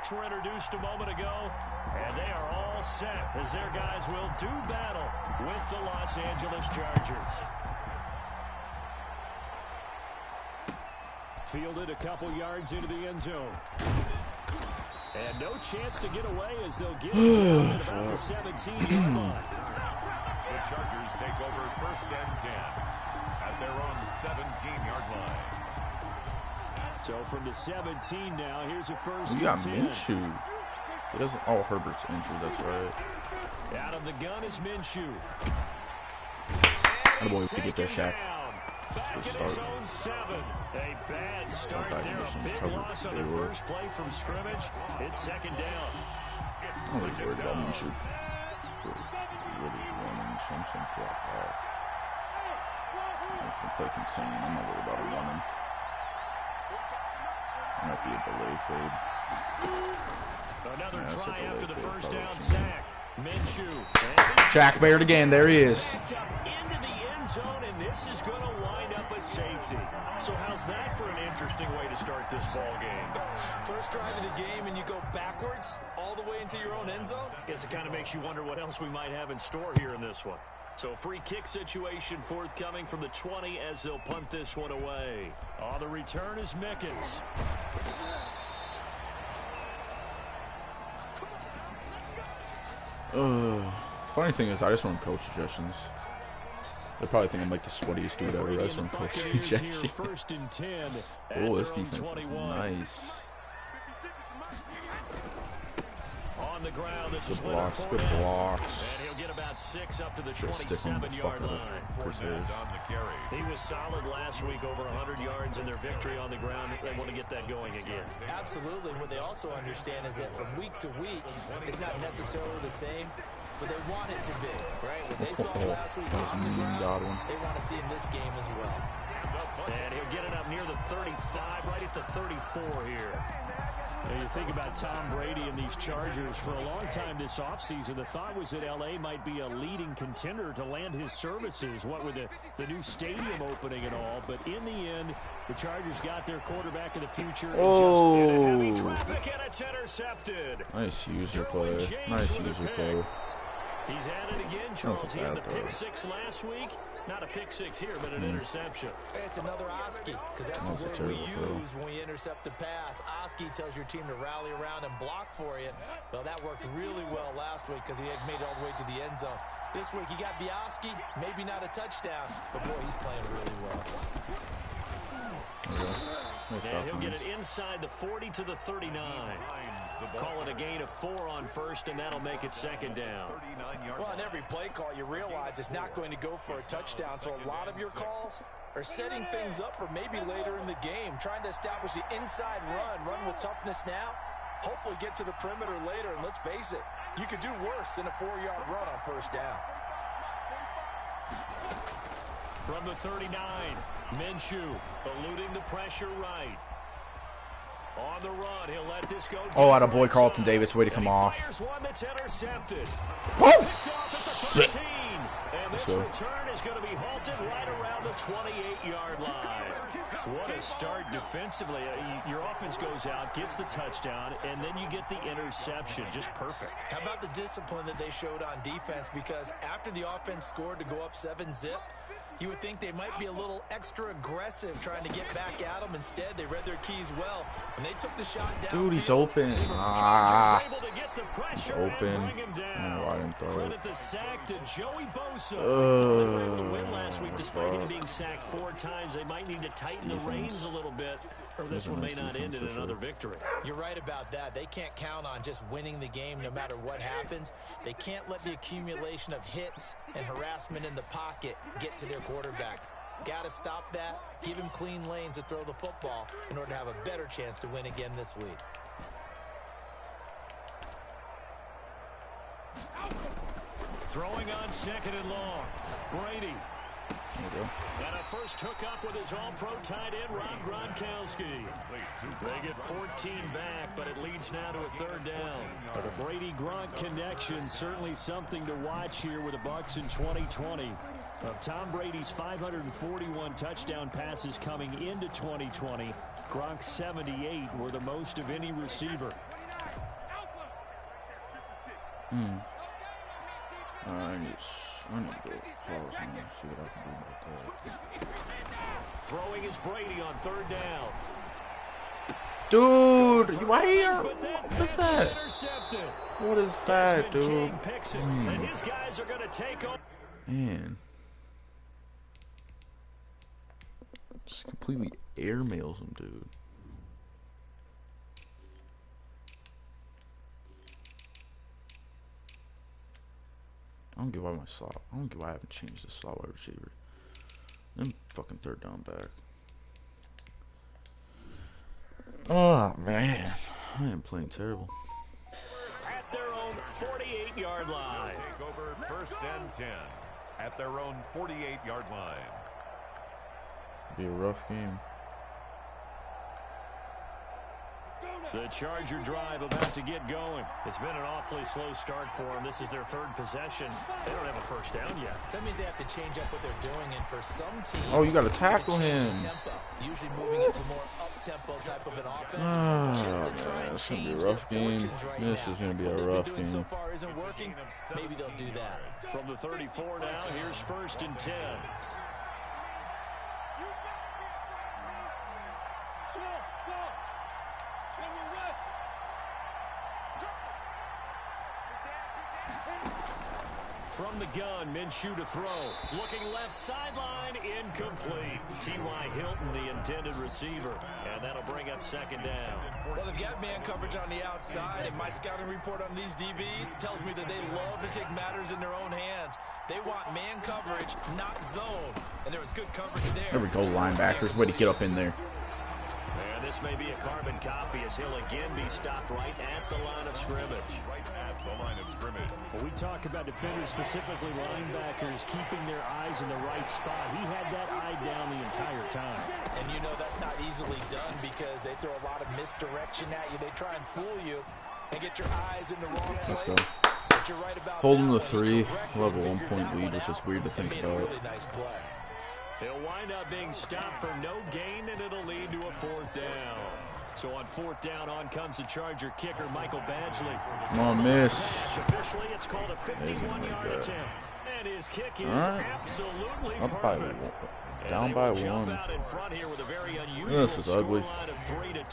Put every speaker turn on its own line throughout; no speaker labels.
quarterbacks were introduced a moment ago, and they are all set as their guys will do battle with the Los Angeles Chargers. Fielded a couple yards into the end zone. And no chance to get away as they'll get it down at about the 17-yard line.
The Chargers take over 1st and 10 at their own 17-yard line.
So from the 17 now, here's a 1st and 10.
You got Minshew. He doesn't. Oh, Herbert's injured. That's right.
Out of the gun is Minshew.
That boy could get that shot.
Back in his own 7. A bad start there. A big loss on their first play from scrimmage. It's 2nd down.
I'm really worried about Minshew. Really running some drop off. I can play insane. I'm not worried about him running. Might be a delay fade.
Another try after the 1st down sack. Minshew.
Jack Baird again. There he is.
Into the end zone, and this is going to wind up a safety. So how's that for an interesting way to start this ball game?
First drive of the game, and you go backwards all the way into your own end zone?
Guess it kind of makes you wonder what else we might have in store here in this one. So free kick situation forthcoming from the 20 as they'll punt this one away. On the return is Mickens.
Funny thing is, I just want coach suggestions. They probably think I'm like the sweatiest dude ever. I just want coach suggestions.
1st and 10.
Oh, this defense is nice.
On the ground, this
Good blocks, good blocks.
And he'll get about 6 up to the 27-yard line. He was solid last week, over 100 yards in their victory on the ground. They want to get that going again.
Absolutely. What they also understand is that from week to week, it's not necessarily the same, but they want it to be, right? What they saw last week on the ground, they want to see in this game as well.
And he'll get it up near the 35, right at the 34 here. Now you think about Tom Brady and these Chargers. For a long time this offseason, the thought was that L.A. might be a leading contender to land his services, what with the new stadium opening and all. But in the end, the Chargers got their quarterback of the future.
Oh.
Just traffic, and it's intercepted.
Nice user play. Nice user play.
He's at it again, Charles. He had the pick 6 last week. Not a pick 6 here, but an interception.
It's another Oski, because that's the word we use when we intercept the pass. Oski tells your team to rally around and block for you. Well, that worked really well last week because he had made it all the way to the end zone. This week he got the Oski, maybe not a touchdown, but boy, he's playing really well.
And he'll get it inside the 40 to the 39. Call it a gain of 4 on 1st, and that'll make it 2nd down.
Well, on every play call, you realize it's not going to go for a touchdown, so a lot of your calls are setting things up for maybe later in the game, trying to establish the inside run with toughness now, hopefully get to the perimeter later, and let's face it, you could do worse than a 4-yard run on 1st down.
From the 39, Minshew eluding the pressure right. On the run, he'll let this go.
Oh, out of boy Carlton Davis, way to come off.
One that's intercepted.
Whoa!
Picked off at the 13. And this return is going to be halted right around the 28-yard line. What a start defensively. Your offense goes out, gets the touchdown, and then you get the interception. Just perfect.
How about the discipline that they showed on defense? Because after the offense scored to go up 7-zip, you would think they might be a little extra aggressive trying to get back at them. Instead, they read their keys well, and they took the shot down.
Dude, he's open.
Able to get the pressure
open.
And bring him down.
I didn't throw it.
Credit the sack to Joey Bosa. They were able to win last week despite him being sacked 4 times. They might need to tighten the reins a little bit, or this one may not end in another victory.
You're right about that. They can't count on just winning the game no matter what happens. They can't let the accumulation of hits and harassment in the pocket get to their quarterback. Got to stop that, give him clean lanes to throw the football in order to have a better chance to win again this week.
Throwing on 2nd and long. Brady. And a first hookup with his all-pro tight end, Rob Gronkowski. They get 14 back, but it leads now to a 3rd down. But the Brady-Gronk connection, certainly something to watch here with the Bucs in 2020. Of Tom Brady's 541 touchdown passes coming into 2020, Gronk's 78 were the most of any receiver.
I need to go pause and see what I can do about that.
Throwing is Brady on third down.
Dude, why are you? What's that? What is that, dude?
And his guys are going to take on.
Man. Just completely airmails him, dude. I don't get why I don't get why I haven't changed the slot wide receiver. Then fucking third down back. Oh man, I am playing terrible.
At their own 48-yard line.
Take over first and 10 at their own 48-yard line.
Be a rough game.
The Charger drive about to get going. It's been an awfully slow start for them. This is their third possession. They don't have a first down yet.
So that means they have to change up what they're doing, and for some teams,
oh, you got to tackle him.
Tempo, usually moving into more up-tempo type of an offense.
Oh, man, it's going to be a rough game. This is going to be a rough game.
So far isn't working. Maybe they'll do that.
From the 34 now, here's first and 10. From the gun, Minshew to throw. Looking left sideline, incomplete. T.Y. Hilton, the intended receiver. And that'll bring up second down.
Well, they've got man coverage on the outside, and my scouting report on these DBs tells me that they love to take matters in their own hands. They want man coverage, not zone. And there was good coverage there.
There we go, linebackers. Way to get up in there.
And this may be a carbon copy as he'll again be stopped right at the line of scrimmage.
Right at the line of scrimmage.
Well, we talk about defenders, specifically linebackers, keeping their eyes in the right spot. He had that eye down the entire time.
And you know that's not easily done because they throw a lot of misdirection at you. They try and fool you and get your eyes in the wrong place.
Let's go.
But you're right about
Hold them to
that
3.
one.
We'll have a 1-point lead, which is weird to think
Made
about.
a really nice play.
He'll wind up being stopped for no gain, and it'll lead to a fourth down. So on fourth down, on comes the Charger kicker, Michael Badgley.
Come on, miss.
Officially, it's called a 51-yard attempt. And his kick is absolutely
Up
perfect.
by, down by 1.
Out in front here with a very unusual
This is ugly.
scoreline of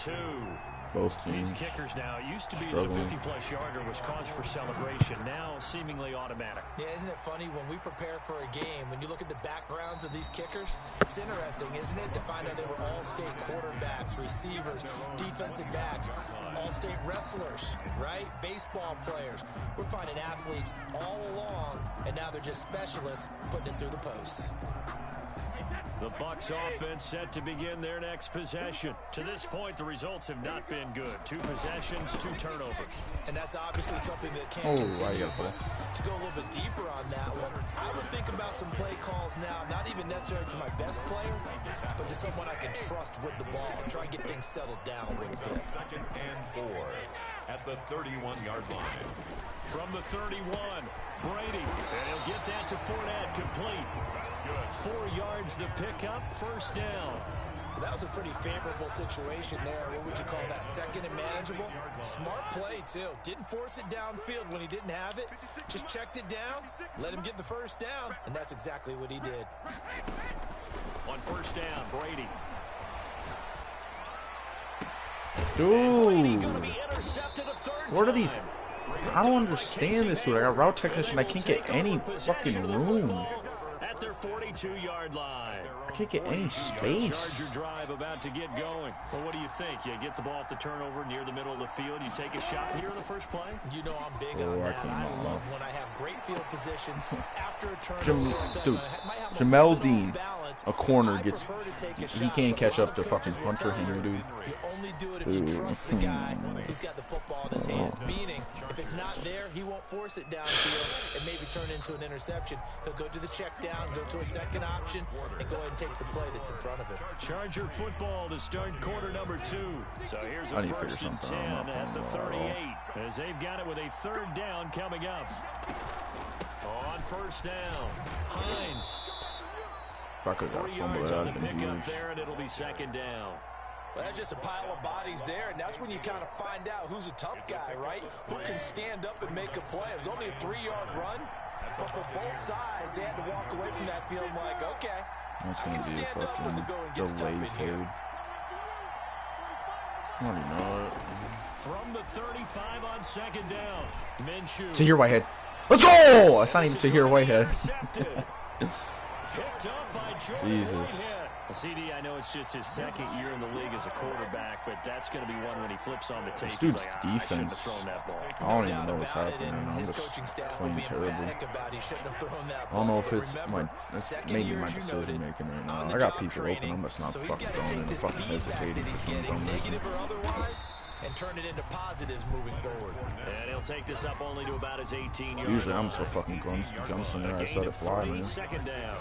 3-2.
Both teams.
These kickers now, it used to be
struggling.
that a 50-plus yarder was cause for celebration. Now, seemingly automatic.
Yeah, isn't it funny when we prepare for a game, when you look at the backgrounds of these kickers, it's interesting, isn't it, to find out they were all-state quarterbacks, receivers, defensive backs, all-state wrestlers, right? Baseball players. We're finding athletes all along, and now they're just specialists putting it through the posts.
The Bucs offense set to begin their next possession. To this point, the results have not been good. 2 possessions, 2 turnovers.
And that's obviously something that can't continue.
Right.
To go a little bit deeper on that one, I would think about some play calls now, not even necessarily to my best player, but to someone I can trust with the ball and try and get things settled down a little bit.
Second and 4 at the 31-yard line.
From the 31, Brady, and he'll get that to Fournette, complete. 4 yards the pickup, first down.
That was a pretty favorable situation there. What would you call that? Second and manageable? Smart play, too. Didn't force it downfield when he didn't have it. Just checked it down, let him get the first down, and that's exactly what he did.
On first down, Brady.
Dude.
Gonna be intercepted a third
What are
time.
these? I don't understand this, dude. I got route technician. I can't get any fucking room.
At their 42-yard line.
I can't get any space.
Charger drive about to get going. Well, what do you think? You get the ball off the turnover near the middle of the field. You take a shot here in the first play?
You know I'm big on that. I love when I have great field position after a turnover.
Dude, Jamel Dean, a corner, gets he can't catch up to fucking Hunter Henry, dude.
You only do it if you trust the guy who's got the football in his hands. Meaning, if it's not there, he won't force it downfield and maybe turn into an interception. He'll go to the check down, go to a second option, and go ahead and take the play that's in front of him.
Charger football to start quarter number 2. So here's a first and 10 at the 38 as they've got it with a third down coming up. On first down, Hines.
If I could have
3
fumbled
yards
that,
on the
I'd been
pickup
huge.
there, and it'll be second down.
Well, that's just a pile of bodies there, and that's when you kind of find out who's a tough guy, right? Who can stand up and make a play. It was only a 3-yard run, but for both sides, they had to walk away from that feeling like, okay,
That's
I
going
can
to be a
stand up when the going gets tough
fucking
in here.
delayed fade. I already know it.
From the 35 on second down, Minshew.
Tahir Whitehead. Let's go! That's not even Tahir Whitehead.
Picked up by
Jesus.
Whitehead. CD, I know it's just his second year in the league as a quarterback, but that's going to be one when he flips on the tape.
This dude's
he's like, I shouldn't have
defense.
thrown that ball.
I don't even know what's happening. I'm just playing terrible. I don't know if it's maybe my decision making right now. I got people open. I'm just not fucking going in and fucking hesitating for some dumb reason.
And turn it into positives moving forward.
And he'll take this up only to about his 18-yard
Usually
line.
I'm so fucking gunslinger. I let it fly, man.
Second down.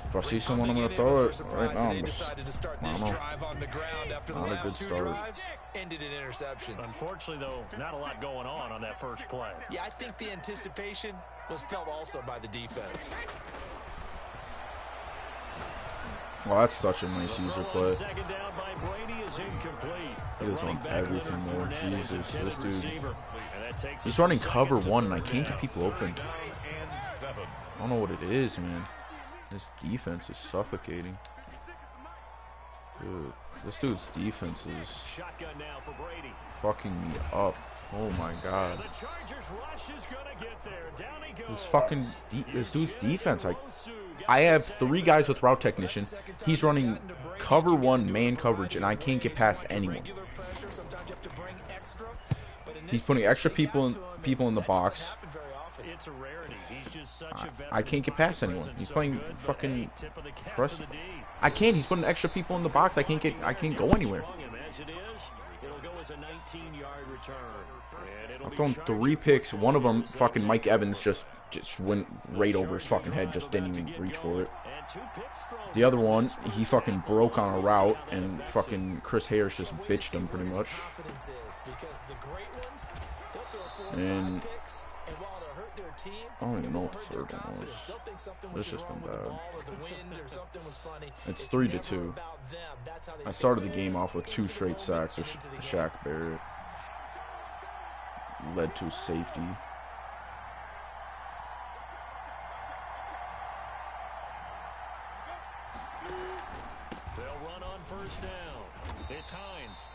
If I see someone, I'm gonna throw it. Right now, I'm just,
Decided to start
I
this
don't know.
drive on the ground after the
Not a
last
good
2
start.
drives ended in interceptions.
Unfortunately, though, not a lot going on that first play.
Yeah, I think the anticipation was felt also by the defense.
Well, that's such a nice user play.
Second down by Brady is incomplete.
He is on everything there.
Fernandez,
Jesus,
intended
this dude.
receiver. And that takes
He's
us
running
to
cover
second to
1, and I
3.
can't get people open.
9 and 7.
I don't know what it is, man. This defense is suffocating. Dude, this dude's defense is
Shotgun now for Brady.
fucking me up. Oh my god.
The Chargers rush is gonna get there. Down he goes.
This dude's defense. I have 3 guys with route technician. He's running cover 1 man coverage, and I can't get past anyone. He's putting extra people in the box.
It's a rarity. He's just such a veteran.
I can't get past anyone.
Wasn't
He's
so
playing
good, but
fucking
hey, tip of the cap
press.
to the D.
I can't. He's putting extra people in the box. I can't go anywhere.
Sprung him as it is. It'll go as a 19-yard return. And it'll
I've
be
thrown
Charger
3 picks. One of them, fucking Mike Evans, just went right over his fucking head. Just didn't even reach for it.
And 2 picks thrown.
The other one, he fucking broke on a route, and fucking Chris Harris just bitched him pretty much. And I don't even know what the third one was. This has been bad. It's 3-2. I started the game off with 2 straight sacks of Shaq Barrett. Led to safety.
They'll run on first down. It's Hines.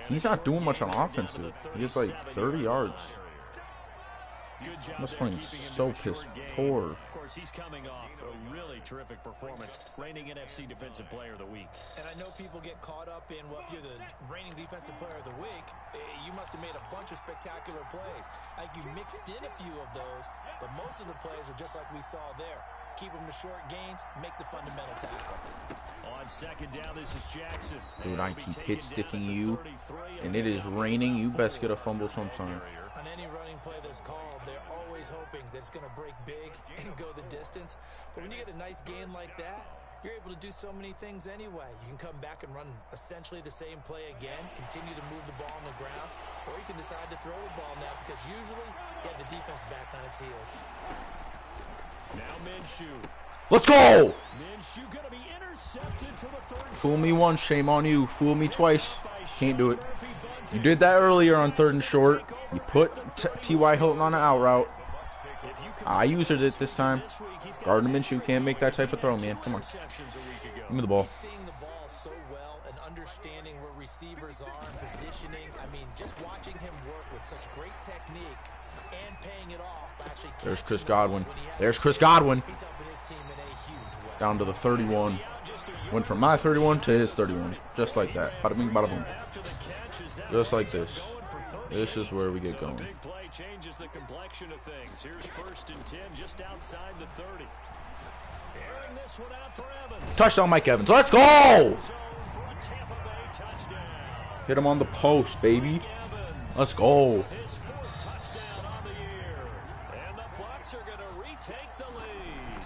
He's not doing much on offense, dude. He has like 30 yards.
Good job
That's
there
playing
keeping him
so
in a short
piss
game.
poor.
Of course, he's coming off a really terrific performance, reigning NFC Defensive Player of the Week.
And I know people get caught up in, well, if you're the reigning Defensive Player of the Week, you must have made a bunch of spectacular plays. Like you mixed in a few of those, but most of the plays are just like we saw there. Keep them to short gains, make the fundamental tackle.
On second down, this is Jackson.
Dude, I keep hit sticking you, and it is raining. You best get a fumble sometime.
On any running play that's called, they're always hoping that it's going to break big and go the distance. But when you get a nice gain like that, you're able to do so many things anyway. You can come back and run essentially the same play again, continue to move the ball on the ground, or you can decide to throw the ball now because usually you have the defense back on its heels.
Now Minshew.
Let's go!
Minshew going to be intercepted for the third.
Fool me once, shame on you. Fool me twice. Can't do it. You did that earlier on 3rd and short. You put T.Y. Hilton on an out route. I used it this time. Gardner Minshew can't make that type of throw, man. Come on. Give me the ball.
Seeing the ball so well and understanding where receivers are and positioning. I mean, just watching him work with such great technique and paying it off by actually.
There's Chris Godwin. There's Chris Godwin.
He's helping his team in a huge way.
Down to the 31. Went from my 31 to his 31. Just like that. Bada bing, bada boom. Just like this. This is where we get going.
Big play changes the complexion of things. Here's 1st and 10 just outside the 30. Airing this one out for Evans.
Touchdown, Mike Evans. Let's go! Hit him on the post, baby. Let's go.
His 4th touchdown on the year. And the Bucs are going to retake the lead.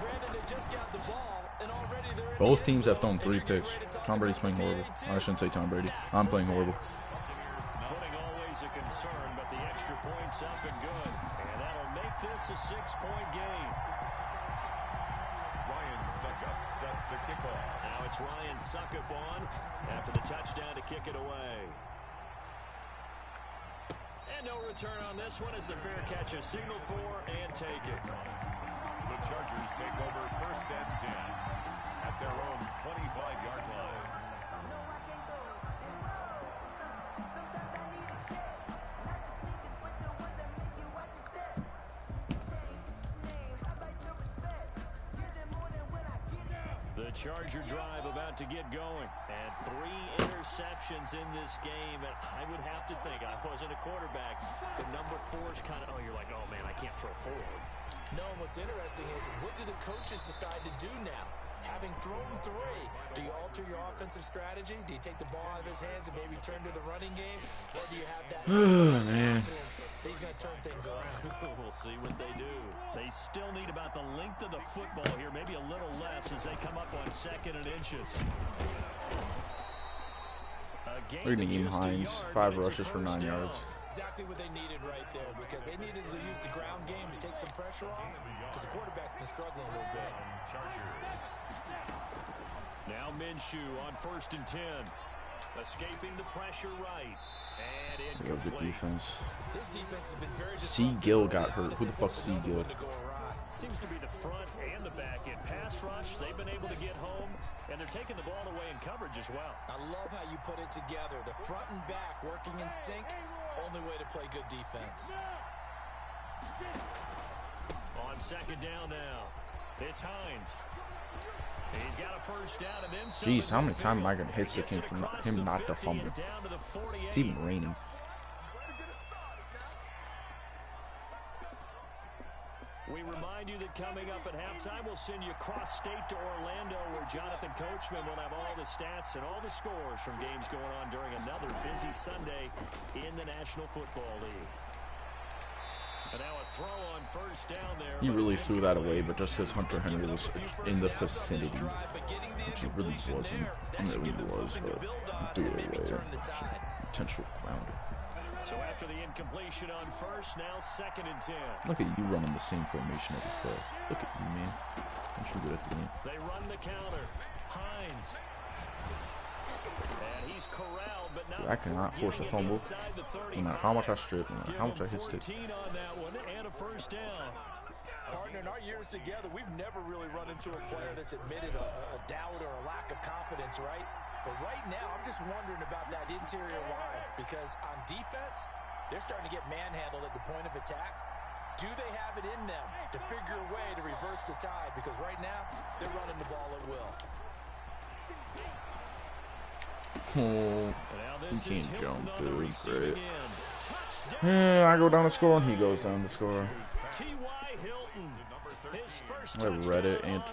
Brandon, they just got the ball, and already they're in
Both
the
teams
end
have thrown
zone,
3
and you're
picks.
getting ready to talk
Tom Brady's
about
playing
the
horrible.
AT&T.
I shouldn't say Tom Brady. I'm playing horrible.
Footing always a concern, but the extra point's up and good. And that'll make this a 6-point game.
Ryan Suckup set to kick off.
Now it's Ryan Suckup on after the touchdown to kick it away. And no return on this one as the fair catch is signaled for and taken.
The Chargers take over 1st and 10 at their own 25-yard line.
The Charger drive about to get going. And 3 interceptions in this game. And I would have to think, I wasn't a quarterback, but number 4 is kind of, you're like, oh, man, I can't throw forward.
No, and what's interesting is, what do the coaches decide to do now? Having thrown 3, do you alter your offensive strategy? Do you take the ball out of his hands and maybe turn to the running game? Or do you have that confidence that he's going to turn things around?
We'll see what they do. They still need about the length of the football here, maybe a little less as they come up on 2nd and inches.
Look at Naeem Hines, 5 rushes for 9 yards.
Exactly what they needed right there, because they needed to use the ground game to take some pressure off, because the quarterback's been struggling a little bit.
Now Minshew on 1st and 10. Escaping the pressure right. And incomplete.
Good defense.
This defense has been very
C. Gill got hurt. Who the fuck's C. Gill?
Seems to be the front and the back end. Pass rush, they've been able to get home, and they're taking the ball away in coverage as well.
I love how you put it together. The front and back working in sync. Only way to play good defense.
On 2nd down now, it's Hines. He's got a 1st down and then some.
Jeez, how many times am I going to hit him from him not to fumble? It's even raining.
We remind you that coming up at halftime, we'll send you cross-state to Orlando, where Jonathan Coachman will have all the stats and all the scores from games going on during another busy Sunday in the National Football League. And now a throw on 1st down there.
He really threw that away, but just because Hunter Henry was in the vicinity, which he really wasn't. I mean, he was, but he threw it away. Potential grounder.
So after the incompletion on 1st, now 2nd and 10.
Look at you running the same formation every play. Look at you, man. Don't you good at the game?
They run the counter. Hines. And he's corralled, but not.
Dude, I cannot force a fumble. No matter how much I strip, no matter how much I hit stick.
On that one and a 1st down.
Partner, in our years together, we've never really run into a player that's admitted a doubt or a lack of confidence, right? But right now, I'm just wondering about that interior line, because on defense, they're starting to get manhandled at the point of attack. Do they have it in them to figure a way to reverse the tide? Because right now, they're running the ball at will.
Oh, he can't jump, dude. Great. I go down to score, and he goes down to score. I read it, and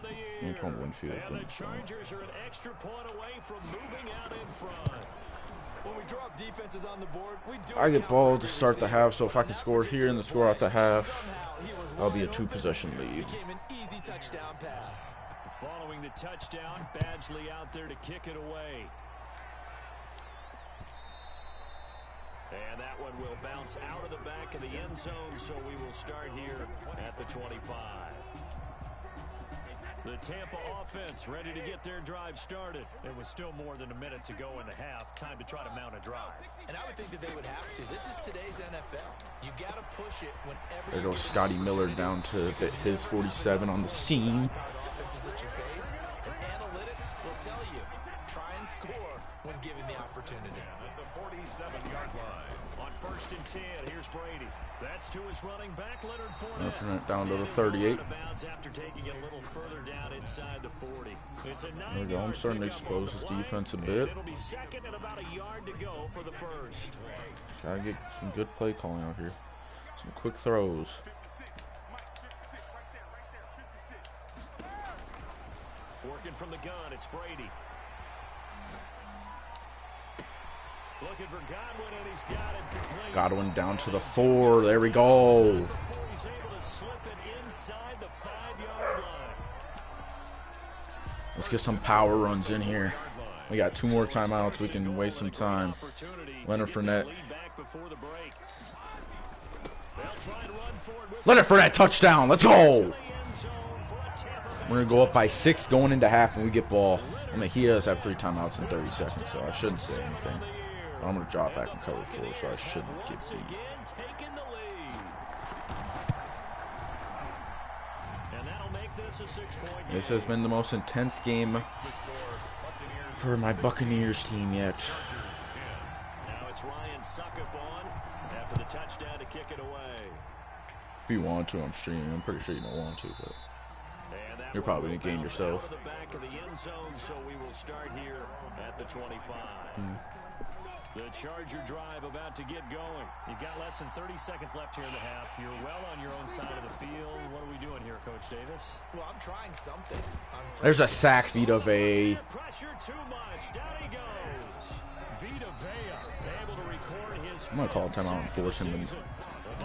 Antoine Winfield.
And the Chargers are an extra point away from moving out in front. When we drop defenses on the board, we do.
I get ball to start the half, so if I can score here and then score out the half, I'll be a 2-possession lead.
Became an easy touchdown pass.
Following the touchdown, Badgley out there to kick it away. And that one will bounce out of the back of the end zone, so we will start here at the 25. The Tampa offense ready to get their drive started. It was still more than a minute to go in the half. Time to try to mount a drive.
And I would think that they would have to. This is today's NFL. You got to push it whenever.
There goes Scotty Miller down to his 47 on the seam.
Offenses that you face, and analytics will tell you, try and score when given the opportunity.
At the 47-yard line.
On 1st and 10, here's Brady. That's to his running back, Leonard Fournette.
Down to the 38.
After taking it a little further down inside the 40. It's a
There we go. I'm starting to expose his defense a bit.
It'll be 2nd and about a yard to go for the 1st.
Gotta get some good play calling out here. Some quick throws.
Working from the gun, it's Brady. Looking for Godwin, and he's got it complete.
Godwin down to the 4. There we go.
Before he's able to slip it inside the 5-yard line.
Let's get some power runs in here. We got 2 more timeouts. We can waste some time. Leonard Fournette. Leonard Fournette touchdown. Let's go. We're going to go up by 6 going into half when we get ball. I mean, he does have 3 timeouts in 30 seconds, so I shouldn't say anything. I'm going to drop back and cover 4, so I shouldn't get beat. This has been the most intense game for my Buccaneers team yet.
Now it's Ryan Suckathon after the touchdown to kick it away.
If you want to, I'm streaming. I'm pretty sure you don't want to, but you're probably going to game yourself.
The back of the end zone, so we will start here at the 25. The Charger drive about to get going. You've got less than 30 seconds left here in the half. You're well on your own side of the field. What are we doing here, Coach Davis?
Well, I'm trying something.
There's a sack Vita Vea.
Pressure too much. Down he goes. Vita Vea able to record his.
I'm going to call a timeout and force him to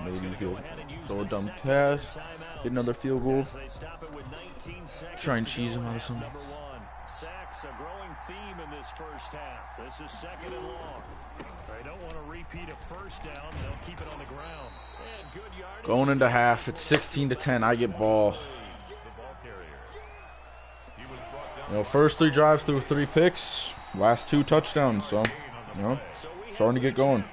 maybe he'll throw a dumb pass, get another field goal, try and cheese him out of something.
Sacks a growing theme in this first half. This is 2nd and long. They don't want to repeat a first down. They'll keep it on the ground. And good yardage.
Going into half, it's 16-10. I get ball. You know, first 3 drives through 3 picks, last 2 touchdowns. So, you know, starting to get going.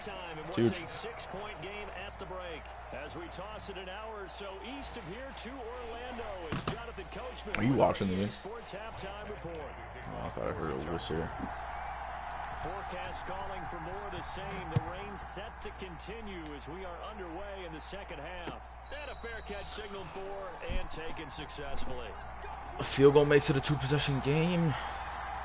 It's huge.
6-point game at the break. As we toss it an hour or so east of here to Orlando, it's Jonathan Coachman.
Are you watching the game?
Sports halftime report.
Oh, I thought I heard a whistle here.
Forecast calling for more of the same. The rain set to continue as we are underway in the second half. And a fair catch signaled for and taken successfully.
A field goal makes it a 2-possession game.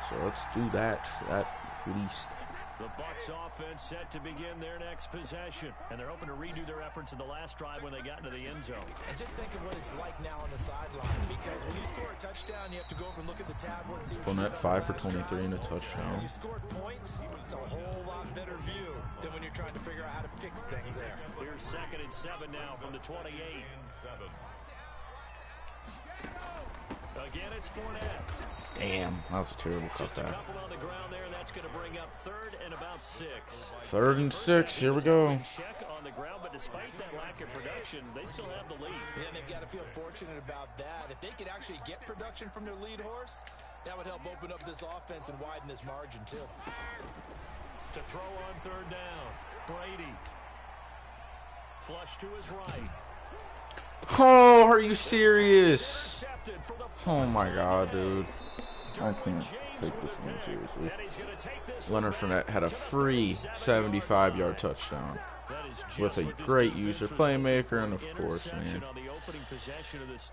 So let's do that at least.
The Bucs offense set to begin their next possession, and they're hoping to redo their efforts in the last drive when they got into the end zone.
And just think of what it's like now on the sideline, because when you score a touchdown, you have to go over and look at the tablet and see what
Fournette 5 for 23 and a touchdown.
When you score points, it's a whole lot better view than when you're trying to figure out how to fix things there.
Here's 2nd and 7 now from the 28. Again, it's Fournette.
Damn, that was a terrible
Just a
cutback.
couple on the ground there. That's going to bring up 3rd and about 6.
3rd and 6. Here we go.
Check on the ground, but despite that lack of production, they still have the lead.
Yeah, and they've got to feel fortunate about that. If they could actually get production from their lead horse, that would help open up this offense and widen this margin too.
To throw on 3rd down, Brady. Flush to his right.
Oh, are you serious? Oh my god, dude. I can't take this game seriously. Leonard Fournette had a free 75-yard touchdown with a great user playmaker, and of course, man.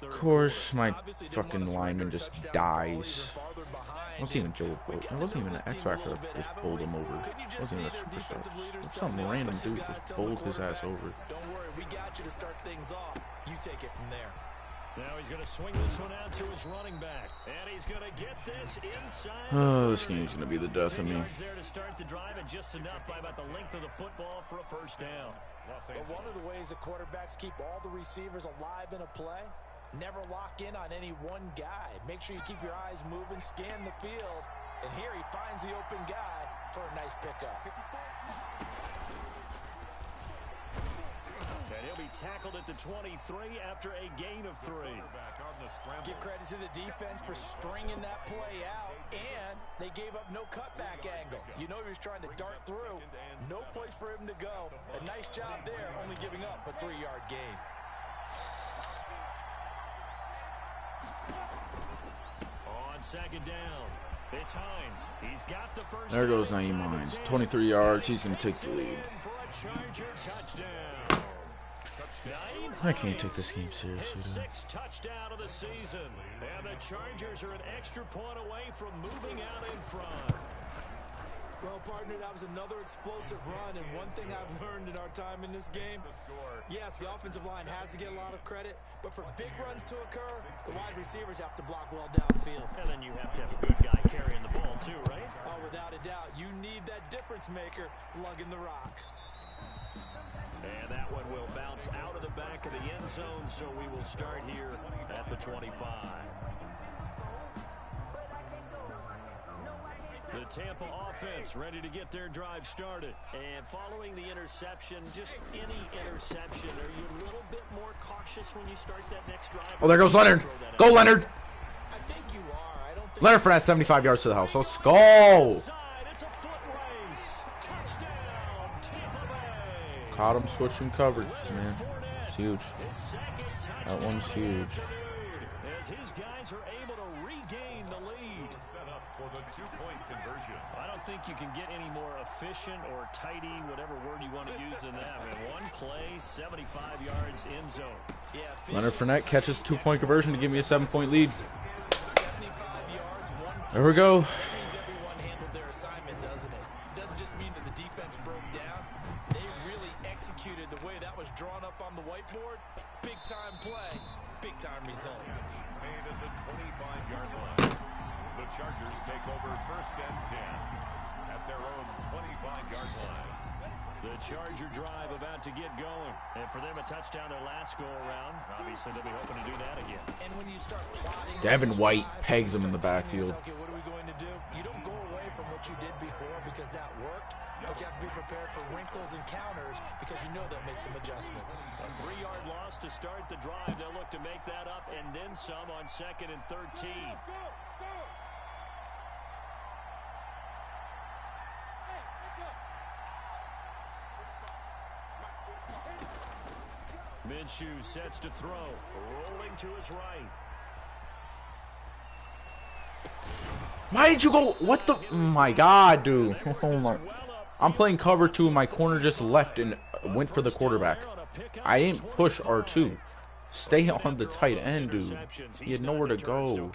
Of course, my fucking lineman just dies. It wasn't even Joe. It wasn't even an X Factor that just bowled him over. It wasn't even a superstar. It was some random dude just bowled his ass over.
Don't worry, we got you to start things off. You take it from there.
Now he's going to swing this one out to his running back, and he's going to get this inside.
Oh, this game's going to be the death of me.
There to start the drive, and just enough by about the length of the football for a first down.
But one of the ways the quarterbacks keep all the receivers alive in a play, never lock in on any one guy. Make sure you keep your eyes moving, scan the field, and here he finds the open guy for a nice pickup.
And he'll be tackled at the 23 after a gain of 3.
Give credit to the defense for stringing that play out, and they gave up no cutback angle. You know he was trying to dart through. No place for him to go. A nice job there, only giving up a 3-yard gain.
On 2nd down, it's Hines. He's got the first.
There goes Naeem Hines. 23 yards. He's going to take the lead. I can't take this game seriously.
His 6th touchdown of the season, and the Chargers are an extra point away from moving out in front.
Well, partner, that was another explosive run, and one thing I've learned in our time in this game, yes, the offensive line has to get a lot of credit, but for big runs to occur, the wide receivers have to block well downfield.
And then you have to have a good guy carrying the ball too, right?
Oh, without a doubt. You need that difference maker lugging the rock.
And that one will bounce out of the back of the end zone, so we will start here at the 25. The Tampa offense ready to get their drive started. And following the interception, just any interception, are you a little bit more cautious when you start that next drive?
Oh, there goes Leonard. Go, Leonard. Leonard Fournette, 75 yards to the house. Let's go.
It's a foot race. Touchdown, Tampa Bay.
Caught him switching coverage, man. It's huge.
His second touchdown
That one's huge.
as his guys are able to regain the lead.
Set up for the two-point conversion.
I don't think you can get any more efficient or tidy, whatever word you want to use in that. I mean, one play, 75 yards in zone.
Leonard Fournette catches 2-point conversion to give me a 7-point lead. There we go.
Everyone handled their assignment, doesn't it? It doesn't just mean that the defense broke down. They really executed the way that was drawn up on the whiteboard. Big time play, big time result.
Made at the 25-yard line. The Chargers take over first and 10 at their own 25-yard line.
The Charger drive about to get going. And for them, a touchdown their last go-around. Obviously, they'll be hoping to do that again.
And when you start plotting,
Devin White pegs him in the backfield.
okay, what are we going to do? You don't go away from what you did before because that worked, but you have to be prepared for wrinkles and counters because you know that makes some adjustments.
A 3-yard loss to start the drive. They'll look to make that up and then some on 2nd and 13. Minshew sets to throw, rolling to his right.
Why did you go? What the? Oh my God, dude. Oh my. I'm playing cover 2. My corner just left and went for the quarterback. I didn't push R2. Stay on the tight end, dude. He had nowhere to go.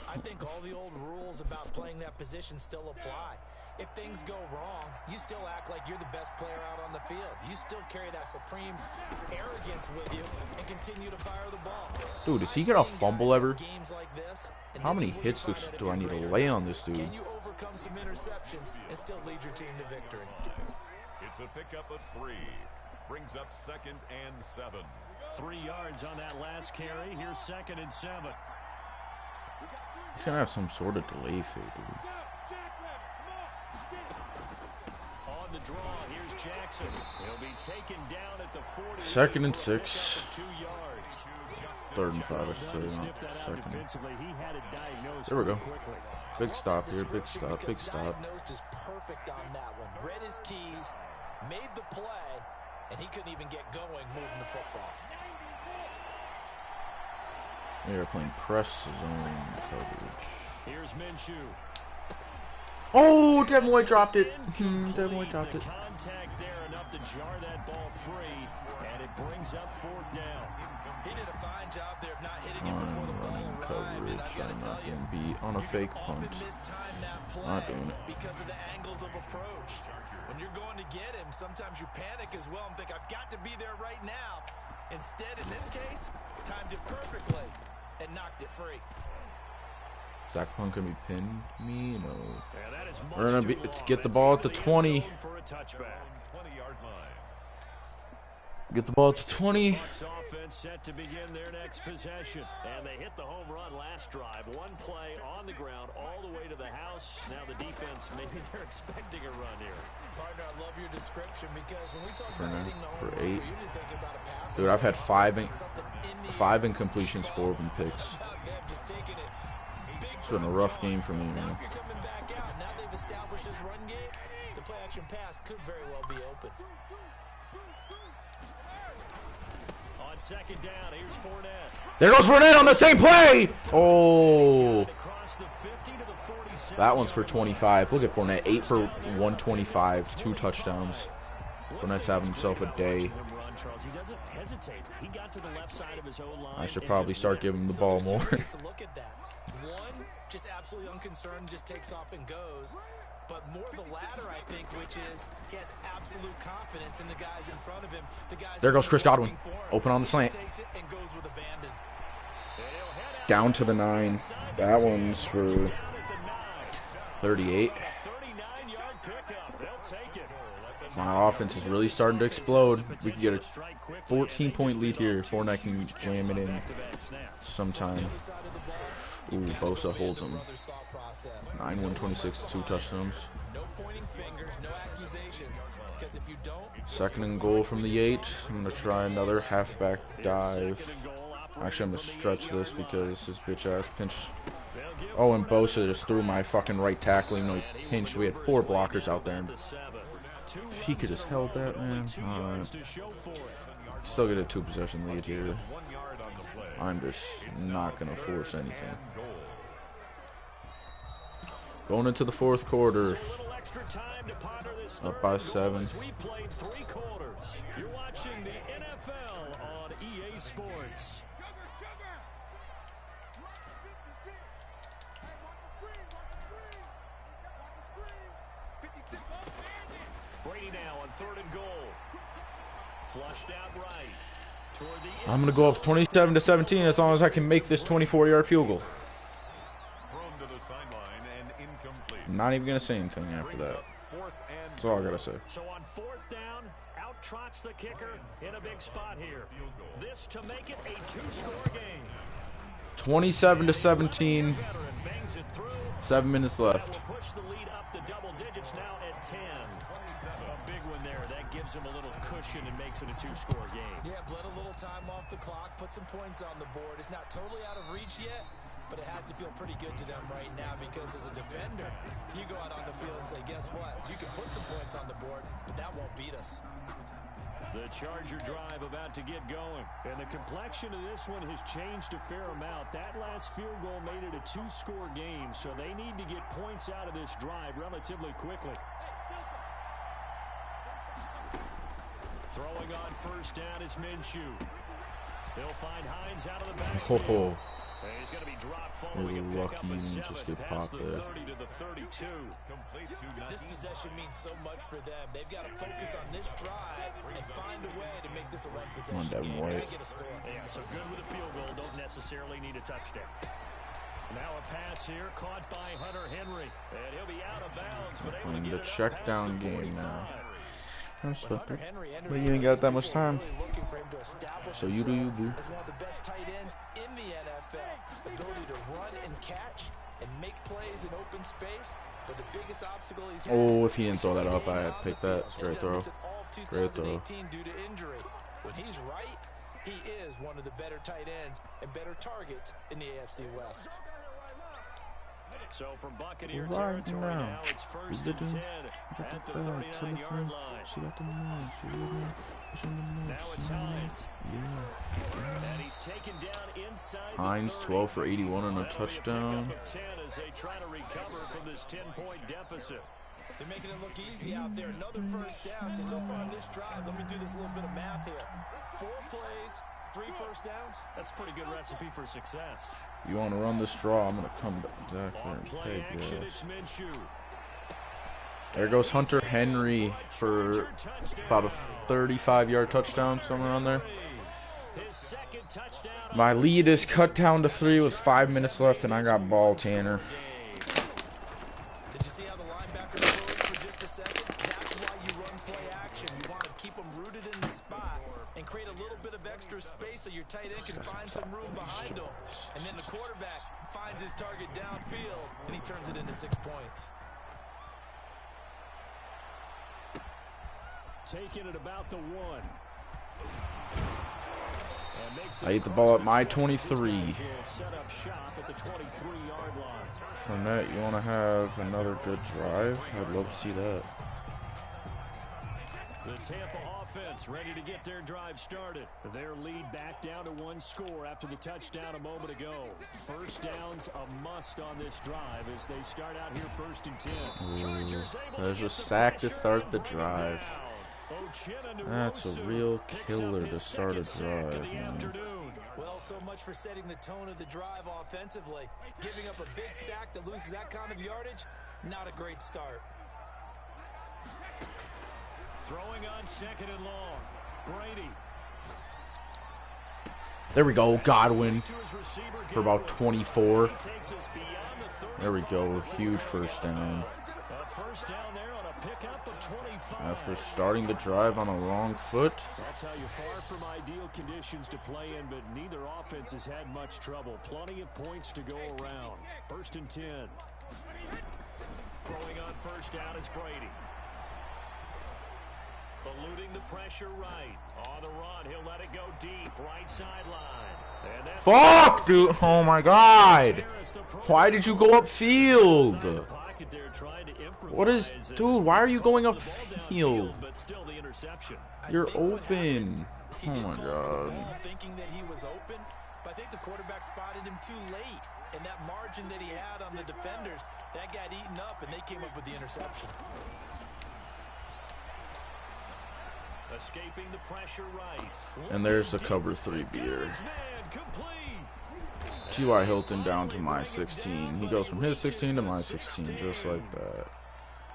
I think all the old rules about playing that position still apply. If things go wrong, you still act like you're the best player out on the field. You still carry that supreme arrogance with you and continue to fire the ball.
Dude, does he get a fumble ever? How many hits do I need to lay on this dude?
Can you overcome some interceptions and still lead your team to victory?
It's a pickup of 3. Brings up 2nd and 7.
3 yards on that last carry. Here's 2nd and 7.
He's gonna have some sort of delay fade, dude.
On the draw, here's Jackson. He'll be taken down at the 40.
2nd and 6.
2 yards.
3rd and 5, I should say.
Sniff that out
2nd.
defensively. He had it diagnosed
There we go.
quickly.
Big stop here. Big stop. Big stop.
Diagnosed is perfect on that one. Read his keys, made the play, and he couldn't even get going moving the football.
They are playing press zone coverage.
Here's Minshew.
Oh, Devin White dropped it. Devin White dropped it.
Contact there enough to jar that ball free, and it brings up 4th down.
He did a fine job there of not hitting it before the ball
Running
arrived, and
coverage.
I've got to
I'm
tell
not
you,
going to be on a
you
fake
can often
punt.
mistime that play
Not doing it.
because of the angles of approach. When you're going to get him, sometimes you panic as well and think, I've got to be there right now. Instead, in this case, timed it perfectly and knocked it free.
Zach Punt gonna be pinned me? No.
Yeah, that is
We're gonna
much
be.
too
Let's
long.
get the
That's
ball at the
into end
20.
zone for a touchback.
20-yard line.
Get the ball at the 20.
Bucs offense set to begin their next possession. And they hit the home run last drive. One play on the ground all the way to the house. Now the defense, maybe they're expecting a run here.
Partner, I love your description because when we talk
For
about
now,
hitting the
for
home run,
8.
we're usually thinking about a pass.
Dude, I've had 5
Something
incompletions, 4 of them picks.
them just taking it big
It's been a rough game for me,
Now
man.
if you're coming back out, now they've established this run game, the play action pass could very well be open.
On 2nd down, here's Fournette.
There goes Fournette on the same play. Oh,
Across the 50 to the 47.
that one's for 25. Look at Fournette, 8 for 125, 2 touchdowns. Fournette's having himself a day.
He doesn't hesitate. He got to the left side of his own line.
I should
and
probably
just
start
went.
giving him the ball
There's two
more.
ways to look at that. One, just absolutely unconcerned, just takes off and goes. But more the latter, I think, which is he has absolute confidence in the guys in front of him. The guys
There goes Chris Godwin.
working for him.
Open on the
He
slant.
just takes it and goes with abandon.
And he'll head out
Down to the 9. That one's for
down at the 9.
38.
39-yard pickup. They'll take it.
My offense is really starting to explode. We could get a 14-point lead here. Fournette can jam it in sometime.
Other side of the ball,
Ooh,
you've got to
Bosa
win
holds
your
him.
brother's thought process.
9, 126, 2 touchdowns.
No pointing fingers, no accusations. Because if you don't,
2nd and goal from the 8. I'm going to try another halfback dive.
2nd and goal
Actually, I'm going to stretch this because this bitch-ass pinch. Oh, and Bosa just threw my fucking right tackle. You know, he pinched. We had 4 blockers out there. And if he could just held that, man. Alright. Still get a 2-possession lead here. I'm just not going to force anything. Going into the 4th quarter. Up by 7.
You're watching the NFL on EA Sports. Brady now on 3rd and goal. Flushed out right.
I'm going to go up 27-17 as long as I can make this 24-yard field goal. I'm not even going to say anything after that. That's all I got to say.
So on 4th down, out trots the kicker in a big spot here. This to make it a 2-score game.
27-17. 7 minutes left.
Push the lead up to double digits now at 10. A big one there. That gives him a little cushion and makes it a 2-score game.
Yeah, bled a little time off the clock, put some points on the board. It's not totally out of reach yet, but it has to feel pretty good to them right now because as a defender, you go out on the field and say, guess what? You can put some points on the board, but that won't beat us.
The Charger drive about to get going. And the complexion of this one has changed a fair amount. That last field goal made it a 2-score game, so they need to get points out of this drive relatively quickly. Throwing on 1st down is Minshew. He'll find Hines out of the backfield. He's going to be dropped following a pickup of 7 past the 30 to the 32.
This possession means so much for them. They've got to focus on this drive and find a way to make this a run possession game. Get a score.
Yeah, so good with a field goal. Don't necessarily need a touchdown. Now a pass here caught by Hunter Henry. And he'll be out of bounds. But able to get
the check down game now.
But
you ain't got that much time. So you do you, boo.
As one of the best tight ends in the NFL. Ability to run and catch and make plays in open space. But the biggest obstacle he's had,
if he didn't throw that up, I had picked that. Straight throw. Great throw.
Due to injury. When he's right, he is one of the better tight ends and better targets in the AFC West.
So from Buccaneer territory now, it's 1st and 10 at the 39-yard line. Now it's Hines. And he's taken down inside
Hines, 12 for 81 and a touchdown.
10 as they try to recover from this 10-point deficit.
They're making it look easy out there. Another 1st down. So far on this drive, let me do this little bit of math here. 4 plays, 3 1st downs.
That's a pretty good recipe for success.
You want to run this draw? I'm going to come back there and
play
take
action,
this.
it's Minshew.
There goes Hunter Henry for about a 35-yard touchdown, somewhere on there. My lead is cut down to 3 with 5 minutes left, and I got ball, Tanner.
Did you see how the linebacker froze for just a second? That's why you run play action. You want to keep them rooted in the spot and create a little bit of extra space so your tight end can find some room behind him. And then the quarterback finds his target downfield, and he turns it into 6 points.
Taking it about the 1.
I hit the ball at my 23. From that, you want to have another good drive? I'd love to see that.
The Tampa offense ready to get their drive started. Their lead back down to 1 score after the touchdown a moment ago. 1st downs a must on this drive as they start out here 1st and 10.
There's a sack to start the drive. That's a real killer to start a drive, man.
Well, so much for setting the tone of the drive offensively. Giving up a big sack that loses that kind of yardage, not a great start.
Throwing on 2nd and long. Brady.
There we go, Godwin for about 24. There we go, huge 1st down.
First down there on a pickup of 25.
After starting the drive on a wrong foot.
That's how you're far from ideal conditions to play in, but neither offense has had much trouble. Plenty of points to go around. 1st and 10. Throwing on 1st down is Brady. Eluding the pressure right. On the run, he'll let it go deep. Right sideline.
Fuck, dude. Oh, my God. Why did you go upfield? What is... Dude, why are you going upfield? You're open. Oh, my God.
Thinking that he was open, but I think the quarterback spotted him too late. And that margin that he had on the defenders, that got eaten up, and they came up with the interception.
Escaping the pressure right.
And there's the cover 3 beater. T.Y. Hilton down to my 16. He goes from his 16 to my 16, just like that.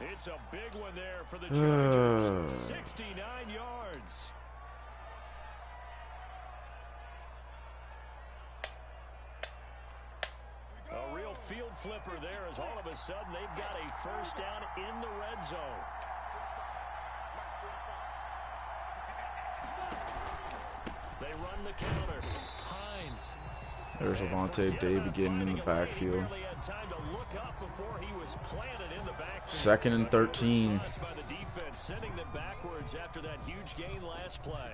It's a big one there for the Chargers. 69 yards. A real field flipper there as all of a sudden they've got a first down in the red zone. They run the counter. Hines.
There's Avonte David getting in the backfield. 2nd and 13.
Sending them backwards after that huge gain last play.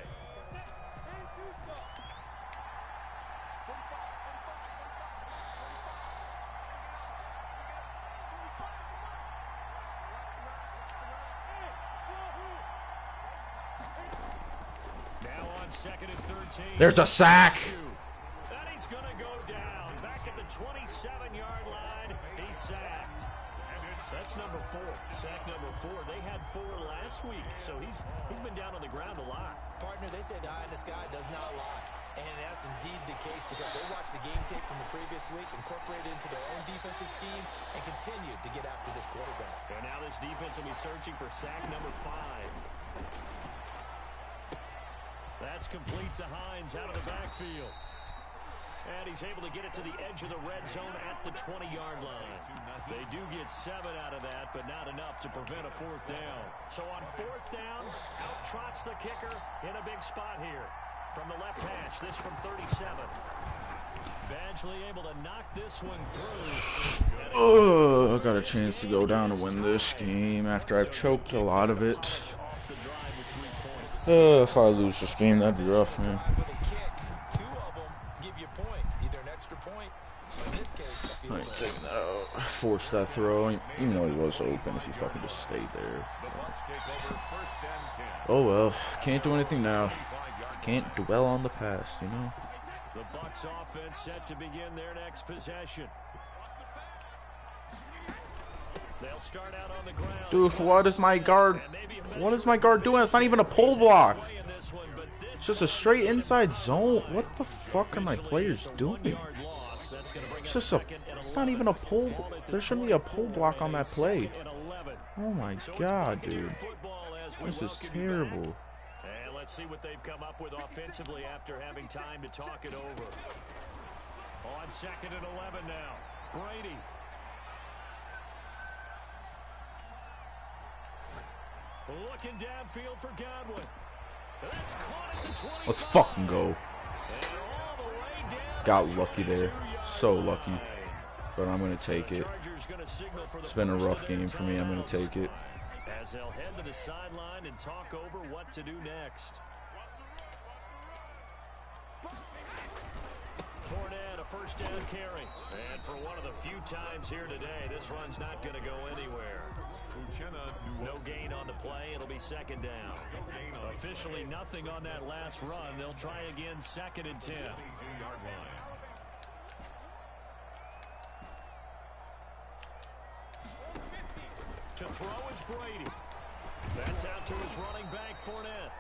Now on 2nd and 13.
There's a sack.
And he's going to go down. Back at the 27-yard line. He's sacked. That's number 4. Sack number 4. They had 4 last week, so he's been down on the ground a lot.
Partner, they say the eye in the sky does not lie. And that's indeed the case because they watched the game tape from the previous week, incorporated it into their own defensive scheme, and continued to get after this quarterback.
And now this defense will be searching for sack number 5. That's complete to Hines out of the backfield. And he's able to get it to the edge of the red zone at the 20-yard line. They do get 7 out of that, but not enough to prevent a 4th down. So on 4th down, out trots the kicker in a big spot here. From the left hash, this from 37. Badgley able to knock this one through.
Oh, I got a chance to go down and win this game after I've choked a lot of it. If I lose this game, that'd be rough, man. I ain't taking that out. Forced that throw, even though he was open. If he fucking just stayed there. Oh well, can't do anything now. Can't dwell on the past, you know.
The Bucs offense set to begin their next possession. They'll start out on the ground.
Dude, what is my guard? What is my guard doing? It's not even a pull block. It's just a straight inside zone. What the fuck are my players doing? It's just a. It's not even a pull. There shouldn't be a pull block on that play. Oh my god, dude. This is terrible.
And let's see what they've come up with offensively after having time to talk it over. On 2nd and 11 now. Brady. Looking downfield for Godwin. That's caught at the 20.
Let's fucking go. Got lucky there. So lucky. But I'm going to take it. It's been a rough game for me. I'm going to take it.
As they'll head to the sideline and talk over what to do next. Fournette, a first down carry. And for one of the few times here today, this run's not going to go anywhere. No gain on the play. It'll be 2nd down. Officially nothing on that last run. They'll try again 2nd and 10. To throw is Brady. That's out to his running back, Fournette.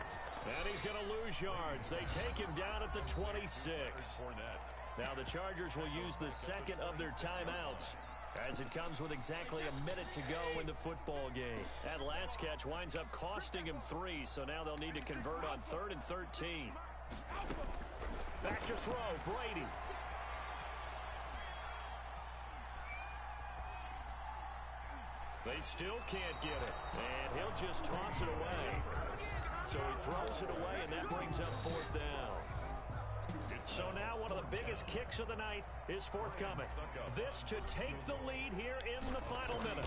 And he's going to lose yards. They take him down at the 26. Now the Chargers will use the 2nd of their timeouts as it comes with exactly a minute to go in the football game. That last catch winds up costing him 3, so now they'll need to convert on 3rd and 13. Back to throw, Brady. They still can't get it, and he'll just toss it away. So he throws it away, and that brings up 4th down. So now one of the biggest kicks of the night is forthcoming. This to take the lead here in the final minute.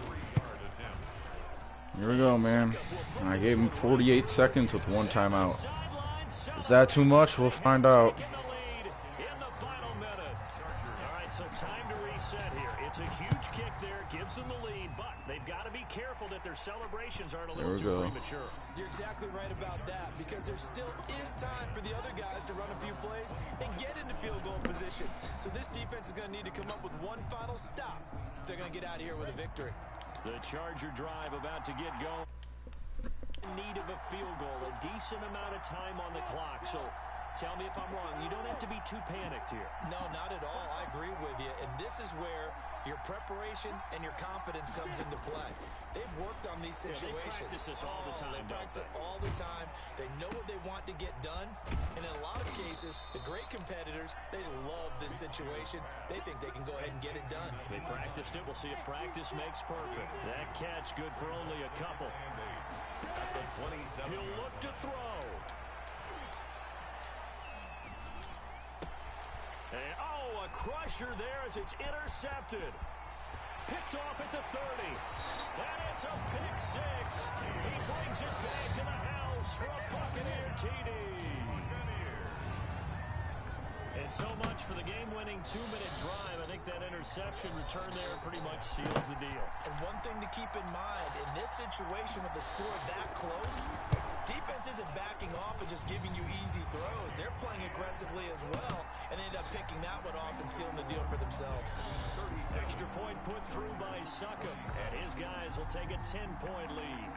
Here we go, man. And I gave him 48 seconds with one timeout. Is that too much? We'll find out.
So time to reset here. It's a huge kick there, gives them the lead, but they've got to be careful that their celebrations aren't a little too premature.
You're exactly right about that, because there still is time for the other guys to run a few plays and get into field goal position. So this defense is going to need to come up with one final stop if they're going to get out of here with a victory.
The Charger drive about to get going. In need of a field goal, a decent amount of time on the clock. So tell me if I'm wrong. You don't have to be too panicked here.
No, not at all. I agree with you. And this is where your preparation and your confidence comes into play. They've worked on these situations.
They practice this all the time.
They practice it all the time. They know what they want to get done. And in a lot of cases, the great competitors, they love this situation. They think they can go ahead and get it done.
They practiced it. We'll see if practice makes perfect. That catch good for only a couple.
At the 27.
He'll look to throw. And, oh, a crusher there as it's intercepted. Picked off at the 30. And it's a pick six. He brings it back to the house for a Buccaneer TD. And so much for the game-winning 2-minute drive. I think that interception return there pretty much seals the deal.
And one thing to keep in mind, in this situation with the score that close, defense isn't backing off and just giving you easy throws. They're playing aggressively as well, and they end up picking that one off and sealing the deal for themselves.
Extra point put through by Succop, and his guys will take a 10-point lead.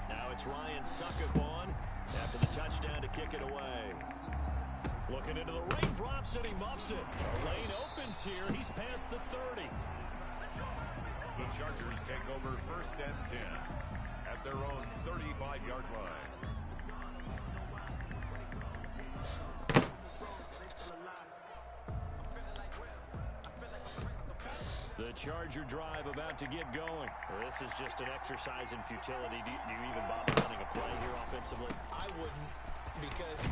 Now it's Ryan Succop on after the touchdown to kick it away. Looking into the raindrops, and he muffs it. The lane opens here. He's past the 30.
The Chargers take over 1st and 10 at their own 35-yard line.
The Charger drive about to get going. This is just an exercise in futility. Do you even bother running a play here offensively?
I wouldn't, because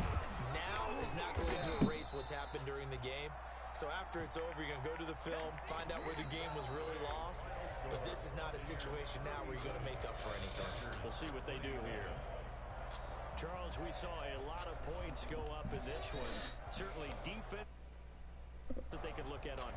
now is not going to erase what's happened during the game. So after it's over, you're going to go to the film, find out where the game was really lost. But this is not a situation now where you're going to make up for anything.
We'll see what they do here. Charles, we saw a lot of points go up in this one. Certainly defense that they could look at on.